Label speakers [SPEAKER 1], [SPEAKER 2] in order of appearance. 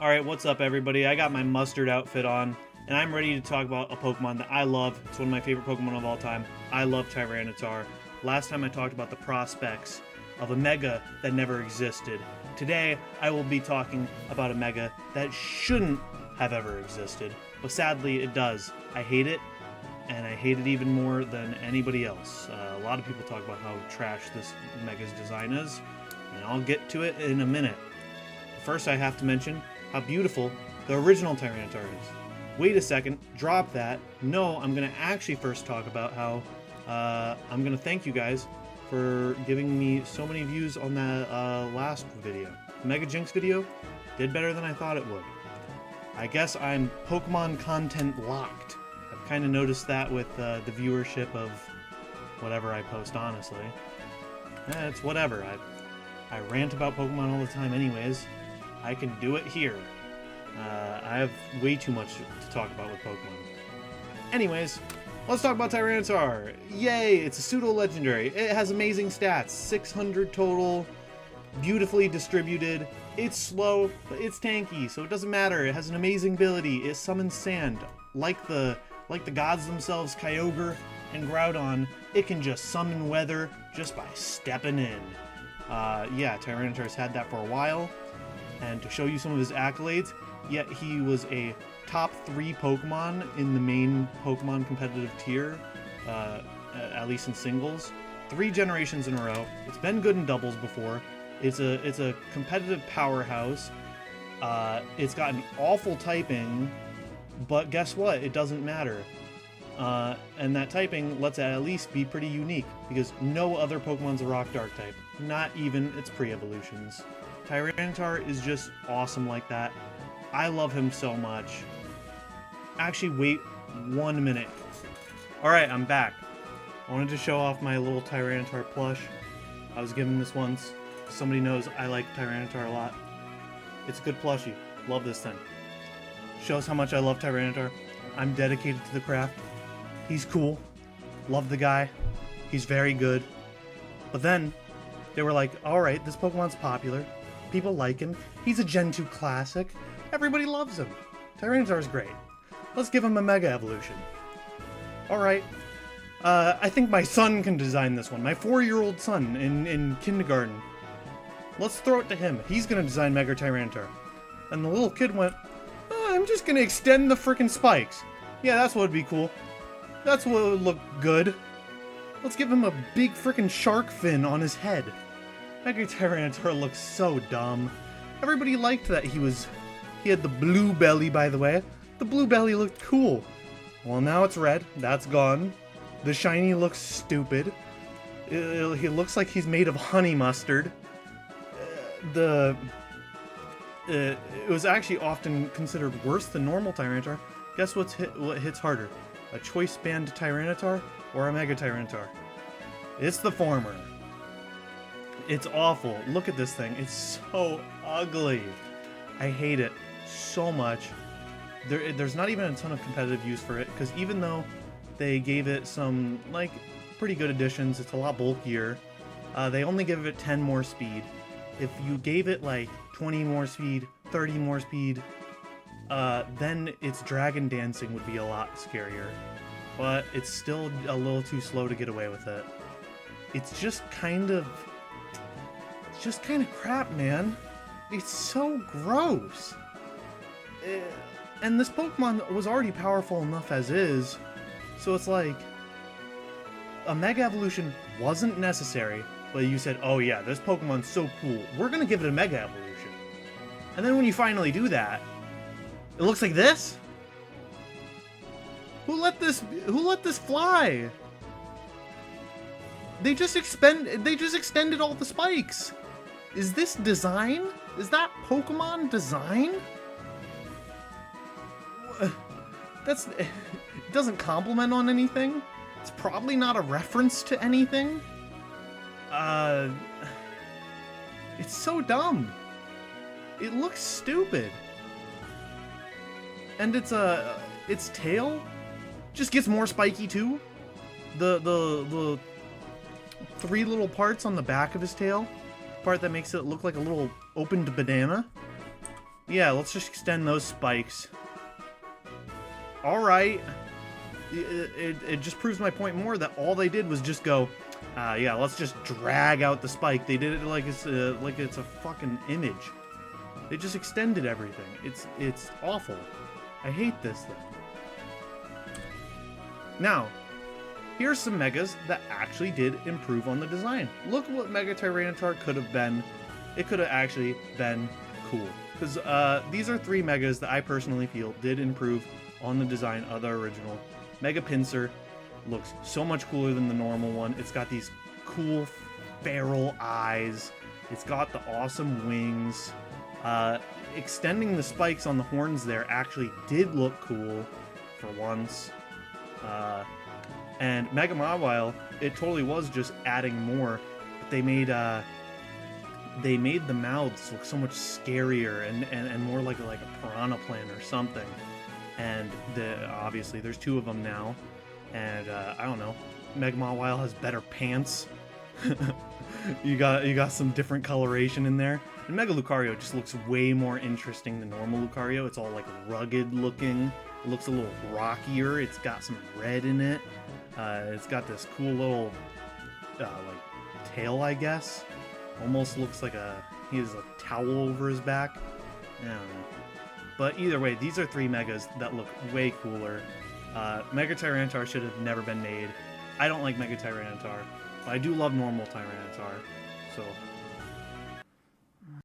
[SPEAKER 1] Alright, what's up everybody? I got my mustard outfit on, and I'm ready to talk about a Pokemon that I love. It's one of my favorite Pokemon of all time. I love Tyranitar. Last time I talked about the prospects of a Mega that never existed. Today, I will be talking about a Mega that shouldn't have ever existed, but sadly it does. I hate it, and I hate it even more than anybody else. A lot of people talk about how trash this Mega's design is, and I'll get to it in a minute. First, I have to mention how beautiful the original Tyranitar is. Wait a second, drop that. No, I'm going to actually first talk about how I'm going to thank you guys for giving me so many views on that last video. The Mega Jinx video did better than I thought it would. I guess I'm Pokemon content locked. I've kind of noticed that with the viewership of whatever I post, honestly. It's whatever. I rant about Pokemon all the time anyways. I can do it here. I have way too much to talk about with Pokemon. Anyways, let's talk about Tyranitar. Yay, it's a pseudo-legendary. It has amazing stats. 600 total, beautifully distributed. It's slow, but it's tanky, so it doesn't matter. It has an amazing ability. It summons sand. Like the gods themselves, Kyogre and Groudon, it can just summon weather just by stepping in. Yeah, Tyranitar's had that for a while. And to show you some of his accolades, yet he was a top 3 Pokemon in the main Pokemon competitive tier, at least in singles, 3 generations in a row. It's been good in doubles before. It's a competitive powerhouse. It's got an awful typing, but guess what? It doesn't matter. And that typing lets it at least be pretty unique, because no other Pokemon's a Rock Dark type, not even its pre-evolutions. Tyranitar is just awesome like that. I love him so much. Actually, wait 1 minute. Alright, I'm back. I wanted to show off my little Tyranitar plush. I was given this once. Somebody knows I like Tyranitar a lot. It's a good plushie. Love this thing. Shows how much I love Tyranitar. I'm dedicated to the craft. He's cool. Love the guy. He's very good. But then, they were like, alright, this Pokemon's popular. People like him. He's a Gen 2 classic. Everybody loves him. Tyranitar's great. Let's give him a Mega Evolution. Alright. I think my son can design this one. My 4-year-old son in kindergarten. Let's throw it to him. He's gonna design Mega Tyranitar. And the little kid went, oh, I'm just gonna extend the frickin' spikes. Yeah, that's what would be cool. That's what would look good. Let's give him a big frickin' shark fin on his head. Mega Tyranitar looks so dumb. Everybody liked that he had the blue belly, by the way. The blue belly looked cool. Well, now it's red. That's gone. The shiny looks stupid. He looks like he's made of honey mustard. It was actually often considered worse than normal Tyranitar. Guess what hits harder? A choice band Tyranitar or a Mega Tyranitar? It's the former. It's awful. Look at this thing. It's so ugly. I hate it so much. There's not even a ton of competitive use for it, because even though they gave it some, like, pretty good additions, it's a lot bulkier. They only give it 10 more speed. If you gave it, like, 20 more speed, 30 more speed, then its Dragon Dancing would be a lot scarier. But it's still a little too slow to get away with it. It's just kind of crap, man. It's so gross. And this Pokemon was already powerful enough as is, so it's like, a Mega Evolution wasn't necessary, but you said, oh yeah, this Pokemon's so cool, we're gonna give it a Mega Evolution. And then when you finally do that, it looks like this? Who let this fly? They just extended all the spikes. Is this design? Is that Pokemon design? It doesn't compliment on anything. It's probably not a reference to anything. It's so dumb. It looks stupid. And its tail just gets more spiky too. The 3 little parts on the back of his tail, part that makes it look like a little opened banana, Yeah, let's just extend those spikes. Alright. It just proves my point more that all they did was just go, yeah, let's just drag out the spike. They did it like it's a fucking image. They just extended everything. It's awful. I hate this thing. Now, here's some megas that actually did improve on the design. Look what Mega Tyranitar could have been. It could have actually been cool. Because these are 3 megas that I personally feel did improve on the design of the original. Mega Pinsir looks so much cooler than the normal one. It's got these cool feral eyes. It's got the awesome wings. Extending the spikes on the horns there actually did look cool for once. And Mega Mawile, it totally was just adding more, but they made the mouths look so much scarier and more like a piranha plant or something. And obviously there's 2 of them now, and I don't know, Mega Mawile has better pants. you got some different coloration in there. And Mega Lucario just looks way more interesting than normal Lucario. It's all like rugged looking. It looks a little rockier. It's got some red in it. It's got this cool little like tail, I guess. Almost looks like he has a towel over his back. I don't know. But either way, these are 3 megas that look way cooler. Mega Tyranitar should have never been made. I don't like Mega Tyranitar, but I do love normal Tyranitar. So